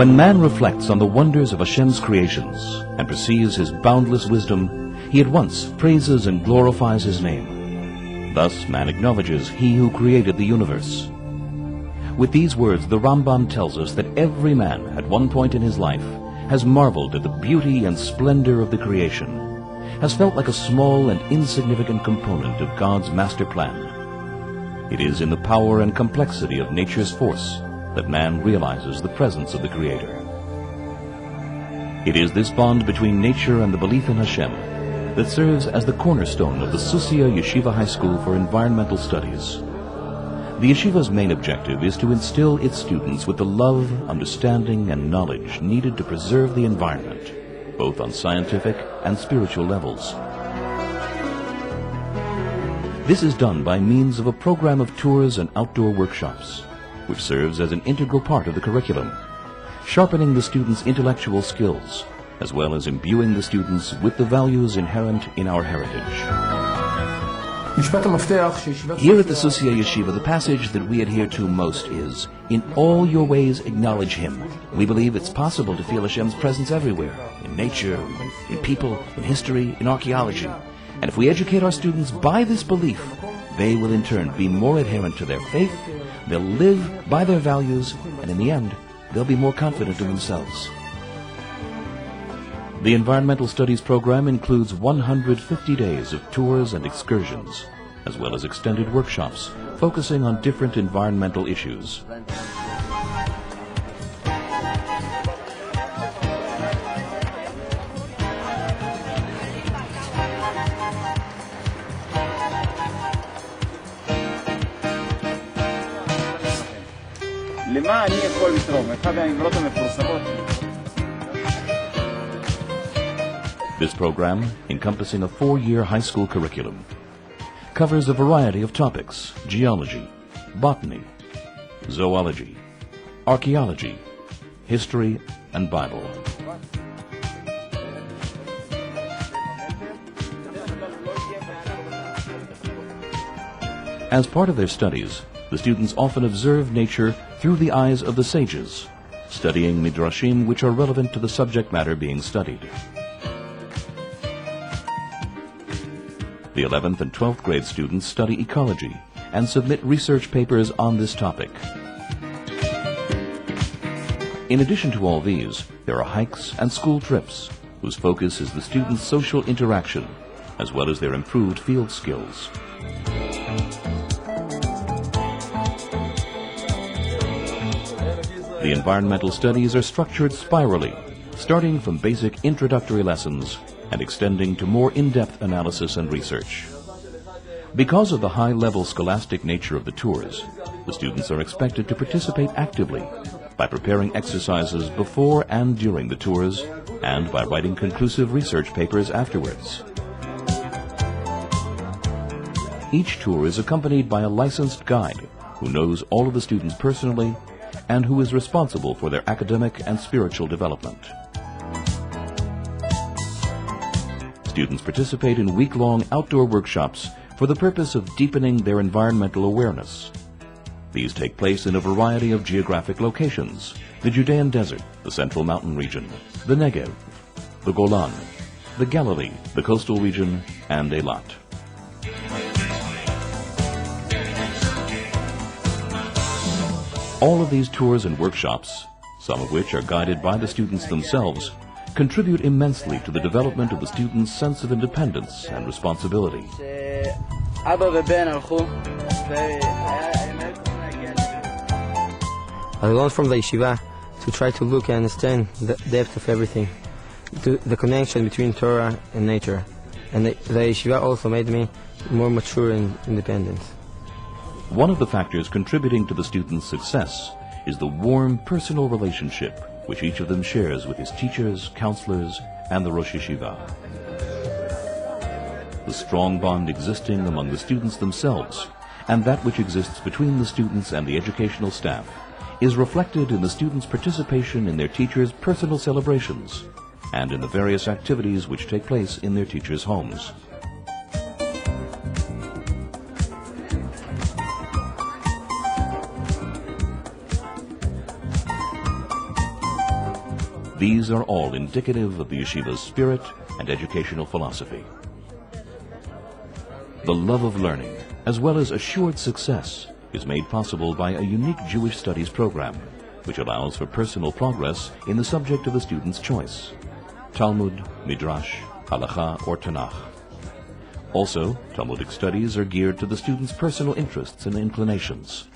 When man reflects on the wonders of Hashem's creations and perceives his boundless wisdom, he at once praises and glorifies his name. Thus man acknowledges he who created the universe. With these words, the Rambam tells us that every man at one point in his life has marveled at the beauty and splendor of the creation, has felt like a small and insignificant component of God's master plan. It is in the power and complexity of nature's force that man realizes the presence of the Creator. It is this bond between nature and the belief in Hashem that serves as the cornerstone of the Susya Yeshiva High School for Environmental Studies. The yeshiva's main objective is to instill its students with the love, understanding, and knowledge needed to preserve the environment, both on scientific and spiritual levels. This is done by means of a program of tours and outdoor workshops, which serves as an integral part of the curriculum, sharpening the students' intellectual skills, as well as imbuing the students with the values inherent in our heritage. Here at the Susya Yeshiva, the passage that we adhere to most is, "In all your ways acknowledge Him." We believe it's possible to feel Hashem's presence everywhere, in nature, in people, in history, in archaeology. And if we educate our students by this belief, they will in turn be more adherent to their faith, they'll live by their values, and in the end, they'll be more confident in themselves. The Environmental Studies program includes 150 days of tours and excursions, as well as extended workshops focusing on different environmental issues. למה אני יכול לתרום? אחד האמרות המפורסמות. This program, encompassing a 4-year high school curriculum, covers a variety of topics: geology, botany, zoology, archaeology, history, and Bible. As part of their studies, the students often observe nature through the eyes of the sages, studying midrashim which are relevant to the subject matter being studied. The 11th and 12th grade students study ecology and submit research papers on this topic. In addition to all these, there are hikes and school trips, whose focus is the students' social interaction, as well as their improved field skills. The environmental studies are structured spirally, starting from basic introductory lessons and extending to more in-depth analysis and research. Because of the high-level scholastic nature of the tours, the students are expected to participate actively by preparing exercises before and during the tours and by writing conclusive research papers afterwards. Each tour is accompanied by a licensed guide who knows all of the students personally and who is responsible for their academic and spiritual development. Students participate in week-long outdoor workshops for the purpose of deepening their environmental awareness. These take place in a variety of geographic locations: the Judean Desert, the Central Mountain Region, the Negev, the Golan, the Galilee, the Coastal Region, and Eilat. All of these tours and workshops, some of which are guided by the students themselves, contribute immensely to the development of the students' sense of independence and responsibility. I learned from the yeshiva to try to look and understand the depth of everything, the connection between Torah and nature. And the yeshiva also made me more mature and independent. One of the factors contributing to the students' success is the warm personal relationship which each of them shares with his teachers, counselors, and the Rosh Yeshiva. The strong bond existing among the students themselves, and that which exists between the students and the educational staff, is reflected in the students' participation in their teachers' personal celebrations and in the various activities which take place in their teachers' homes. These are all indicative of the yeshiva's spirit and educational philosophy. The love of learning, as well as assured success, is made possible by a unique Jewish studies program, which allows for personal progress in the subject of the student's choice: Talmud, Midrash, Halakha, or Tanakh. Also, Talmudic studies are geared to the student's personal interests and inclinations.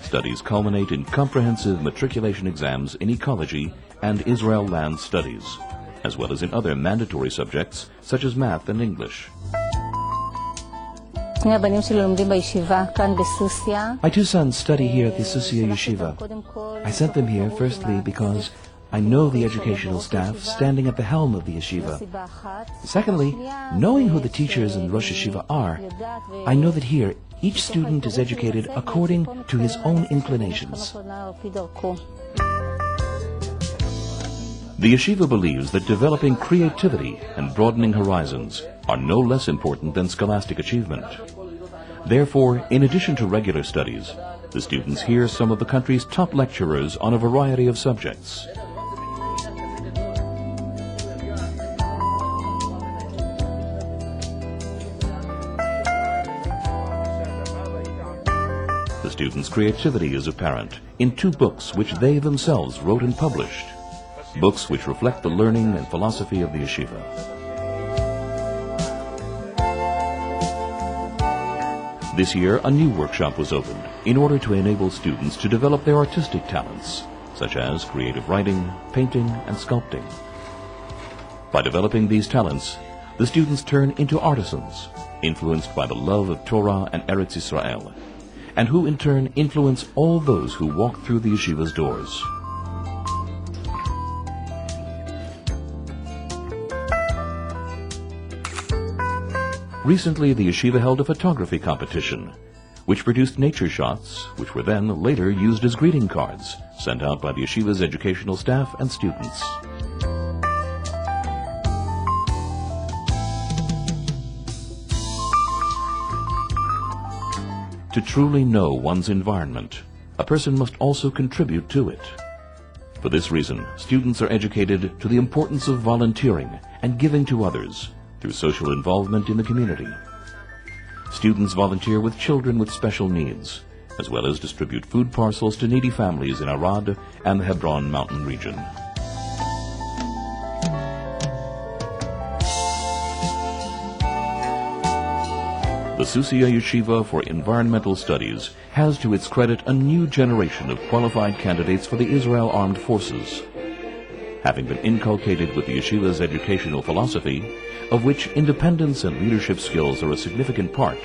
Studies culminate in comprehensive matriculation exams in ecology and Israel land studies, as well as in other mandatory subjects such as math and English. My two sons study here at the Susya Yeshiva. I sent them here firstly because I know the educational staff standing at the helm of the yeshiva. Secondly, knowing who the teachers and Rosh Yeshiva are, I know that here each student is educated according to his own inclinations. The yeshiva believes that developing creativity and broadening horizons are no less important than scholastic achievement. Therefore, in addition to regular studies, the students hear some of the country's top lecturers on a variety of subjects. The students' creativity is apparent in two books which they themselves wrote and published, books which reflect the learning and philosophy of the yeshiva. This year, a new workshop was opened in order to enable students to develop their artistic talents, such as creative writing, painting, and sculpting. By developing these talents, the students turn into artisans, influenced by the love of Torah and Eretz Israel, and who in turn influence all those who walk through the yeshiva's doors. Recently, the yeshiva held a photography competition, which produced nature shots, which were then later used as greeting cards, sent out by the yeshiva's educational staff and students. To truly know one's environment, a person must also contribute to it. For this reason, students are educated to the importance of volunteering and giving to others, through social involvement in the community. Students volunteer with children with special needs, as well as distribute food parcels to needy families in Arad and the Hebron mountain region. The Susya Yeshiva for Environmental Studies has to its credit a new generation of qualified candidates for the Israel Armed Forces. Having been inculcated with the yeshiva's educational philosophy, of which independence and leadership skills are a significant part,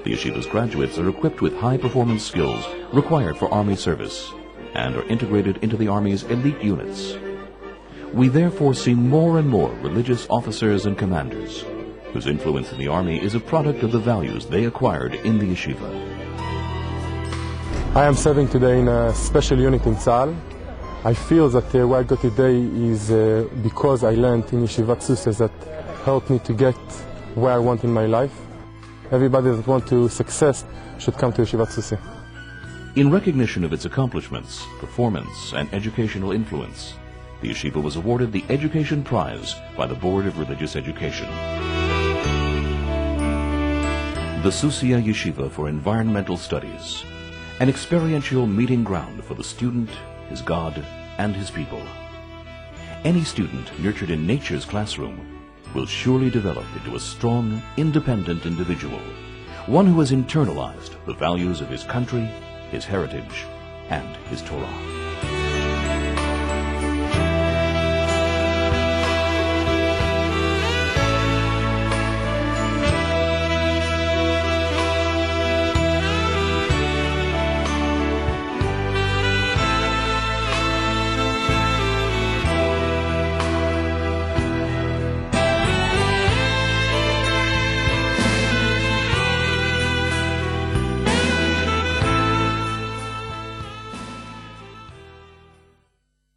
the yeshiva's graduates are equipped with high-performance skills required for Army service and are integrated into the Army's elite units. We therefore see more and more religious officers and commanders whose influence in the Army is a product of the values they acquired in the yeshiva. I am serving today in a special unit in Tzal. I feel that where I got today is because I learned in Yeshivat Susya that helped me to get where I want in my life. Everybody that wants to success should come to Yeshivat Susya. In recognition of its accomplishments, performance, and educational influence, the yeshiva was awarded the Education Prize by the Board of Religious Education. The Susya Yeshiva for Environmental Studies, an experiential meeting ground for the student, his God, and his people. Any student nurtured in nature's classroom will surely develop into a strong, independent individual, one who has internalized the values of his country, his heritage, and his Torah.